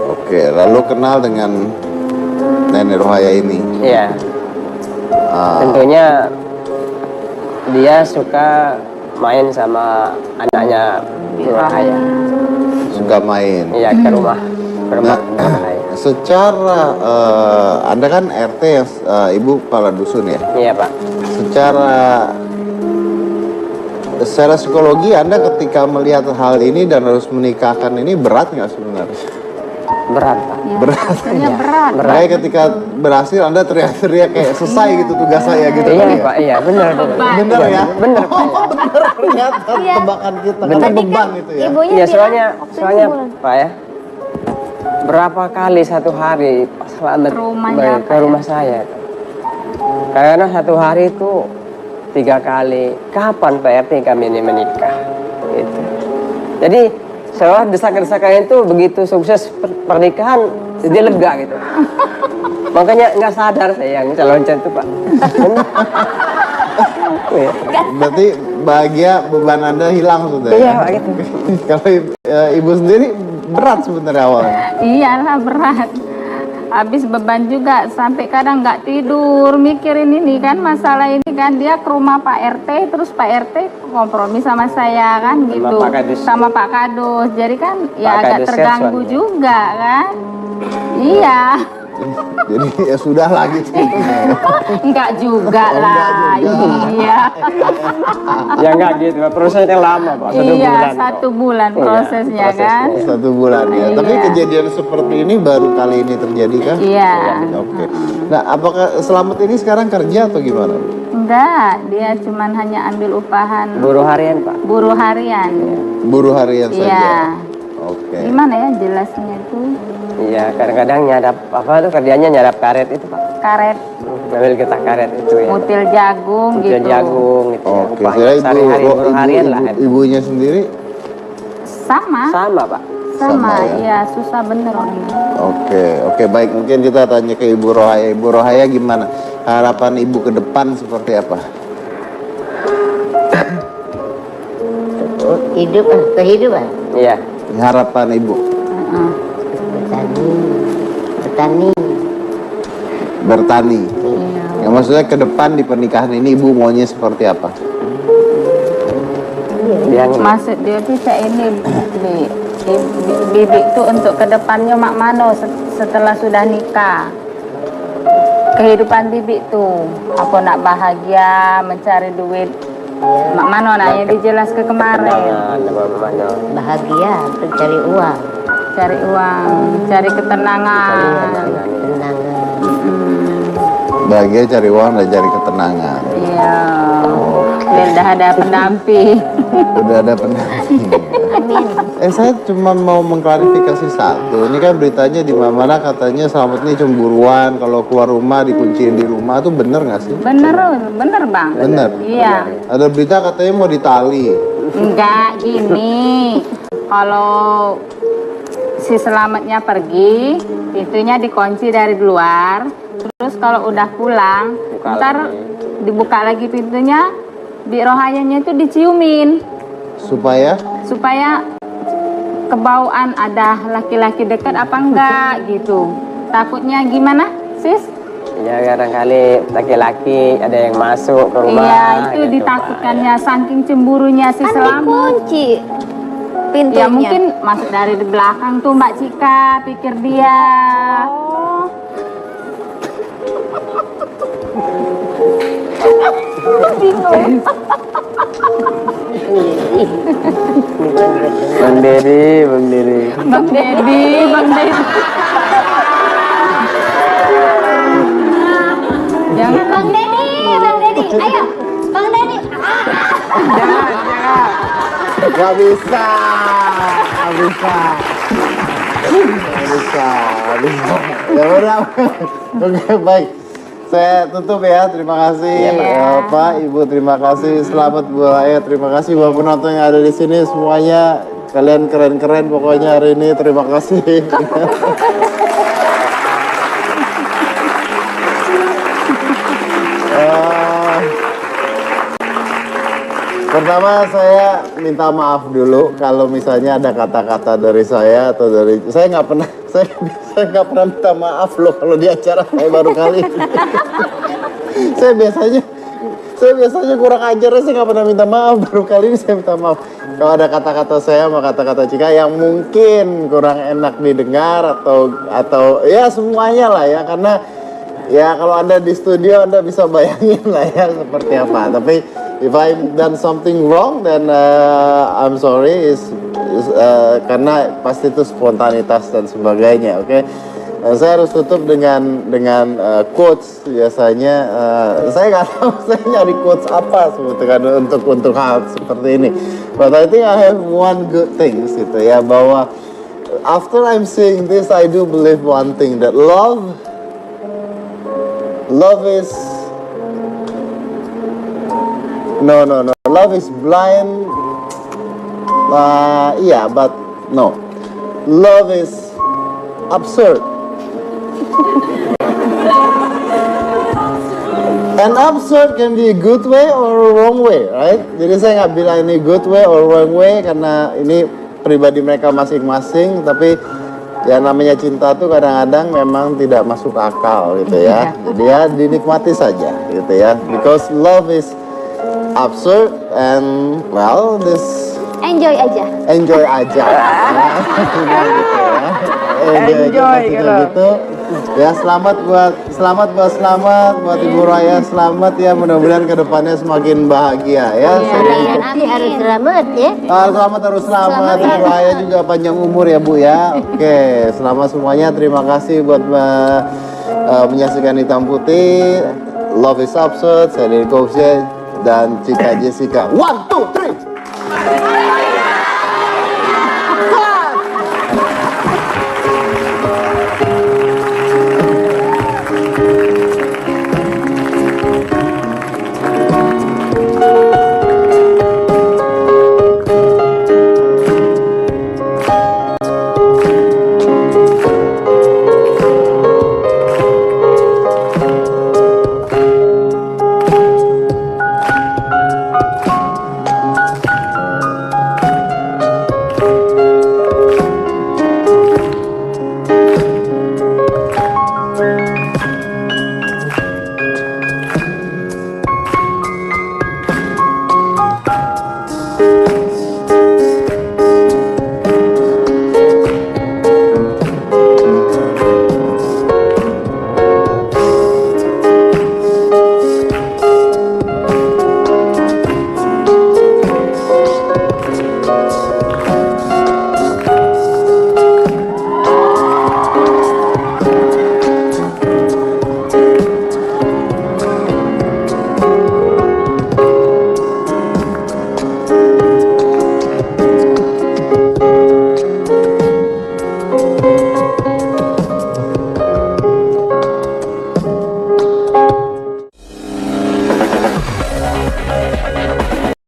Oke, lalu kenal dengan Nenek Rohaya ini. Iya. Ah, Tentunya dia suka main sama anaknya Bu Rohaya. suka main. Iya, ke rumah Nah, Bu Rohaya. secara Anda kan RT yang Ibu kepala dusun ya. Iya, Pak. Secara psikologi Anda ketika melihat hal ini dan harus menikahkan ini berat nggak sebenarnya? Berat, Pak. Berat. Rasanya berat. Kayak ketika berhasil Anda teriak-teriak kayak selesai gitu tugas saya gitu Iya, kan ya? Pak. Iya, benar. Bener ya? Benar, Pak. Ternyata Iya. tebakan kita Bener. karena Tadi kan beban itu ya. ibunya Iya, bilang soalnya waktunya sebulan. Pak ya, berapa kali satu hari Pak Slamet Ke rumahnya, ke Pak, ya? rumah saya. Karena satu hari itu 3 kali. Kapan Pak RT kami ini menikah? Gitu. Jadi setelah desakan-desakan itu begitu sukses pernikahan, dia lega gitu. Makanya nggak sadar saya yang calon itu, Pak. Iya. Berarti bahagia, beban Anda hilang sudah. Iya, ya? Pak, gitu. Kalau Ibu sendiri berat sebenarnya awalnya. Iyalah berat. Habis beban juga sampai kadang nggak tidur mikirin ini kan masalah ini kan dia ke rumah Pak RT terus Pak RT kompromi sama saya kan Sama gitu Pak Kadus. sama Pak Kadus jadi kan ya Pak agak Kadus kan terganggu suaminya. juga kan iya Jadi ya sudah lah gitu. enggak juga lah iya Ya nggak gitu, Pak. Prosesnya lama, Pak. 1 iya bulan. satu bulan Iya, prosesnya prosesnya. kan 1 bulan ya. Tapi Iya. kejadian seperti ini baru kali ini terjadi kah? iya Oke. Nah, apakah Slamet ini sekarang kerja atau gimana? enggak dia cuman hanya ambil upahan Buruh harian, Pak. buruh harian Buruh harian saja. iya Oke. gimana ya jelasnya itu Iya, kadang-kadang nyadap apa tuh kerjanya nyadap karet itu, Pak. karet Ngambil getah karet itu ya. mutil jagung Mutil gitu jagung gitu. ya. Oke, Upahnya saya sehari-hari buruh harian lah. ibunya sendiri. sama Sama, Pak. Sama, ya. iya susah bener orangnya Oke, baik. Mungkin kita tanya ke Ibu Rohaya. Ibu Rohaya gimana? Harapan Ibu ke depan seperti apa? Kehidupan. Iya. Harapan Ibu Petani. bertani. Iya. Ya, maksudnya ke depan di pernikahan ini Ibu maunya seperti apa? Yang maksud dia tuh kayak ini bibi tuh untuk kedepannya mak mano setelah sudah nikah kehidupan bibi tuh apa nak bahagia mencari duit mak mano nah yang dijelas ke kemarin kenangan sama mamanya. Bahagia mencari uang. cari uang cari ketenangan Tenangan. Bahagia cari uang dan cari ketenangan. iya biar dah ada pendamping Udah ada pendamping. Saya cuma mau mengklarifikasi satu. Ini kan beritanya di mana katanya Slamet ini cemburuan kalau keluar rumah dikunciin di rumah tuh bener nggak sih? bener bang Bener. iya Ada berita katanya mau ditali. enggak gini kalau si Selamatnya pergi pintunya dikunci dari luar terus kalau udah pulang Buka ntar lagi. dibuka lagi pintunya Bi Rohayanya itu diciumin Supaya supaya kebauan ada laki-laki dekat apa enggak gitu takutnya gimana sis Ya kadang-kali laki-laki ada yang masuk ke rumah. iya itu gitu, ditakutkannya saking cemburunya si Kan Selamat dikunci pintunya. ya mungkin masuk dari di belakang tuh Mbak Cika pikir dia Oh. Bang Dedi, Bang Dedi. Bang Dedi, Bang Dedi. Jangan Bang Dedi, ayo. Gak bisa. Gak bisa. Gak bisa. Gak bisa. Ya udah. Oke, baik. Saya tutup ya. Terima kasih Pak, Ibu. Terima kasih. Selamat Bu Raya. Terima kasih buat penonton yang ada di sini semuanya. Kalian keren-keren pokoknya hari ini. Terima kasih. Pertama saya minta maaf dulu kalau misalnya ada kata-kata dari saya atau dari saya nggak pernah minta maaf loh kalau di acara saya baru kali ini. saya biasanya kurang ajar, saya nggak pernah minta maaf, baru kali ini saya minta maaf kalau ada kata-kata saya sama kata-kata Cika yang mungkin kurang enak didengar atau ya semuanya lah ya, karena ya kalau Anda di studio Anda bisa bayangin lah ya seperti apa. Tapi if I've done something wrong, then I'm sorry. Karena pasti itu spontanitas dan sebagainya. Oke, saya harus tutup dengan quotes biasanya. Saya nggak tahu saya nyari quotes apa sebetulnya untuk hal seperti ini. But I think I have one good things gitu ya, bahwa after I'm saying this, I do believe one thing, that love is no. Love is blind. Yeah, but no. Love is absurd. And absurd can be a good way or a wrong way, right? Jadi saya nggak bilang ini good way or wrong way karena ini pribadi mereka masing-masing. Tapi ya namanya cinta tuh kadang-kadang memang tidak masuk akal gitu ya. Jadi ya dinikmati saja gitu ya. Because love is absurd and well this Enjoy aja. Enjoy aja. Enjoy gitu. Ya selamat buat Ibu Raya, selamat ya, mudah-mudahan kedepannya semakin bahagia ya. Nanti harus selamat ya. Selamat Ibu Raya juga panjang umur ya Bu ya. Oke, selamat semuanya. Terima kasih buat menyaksikan Hitam Putih. Love is absurd. Saya Deddy Corbuzier dan Cika Jessica. 1, 2, 3.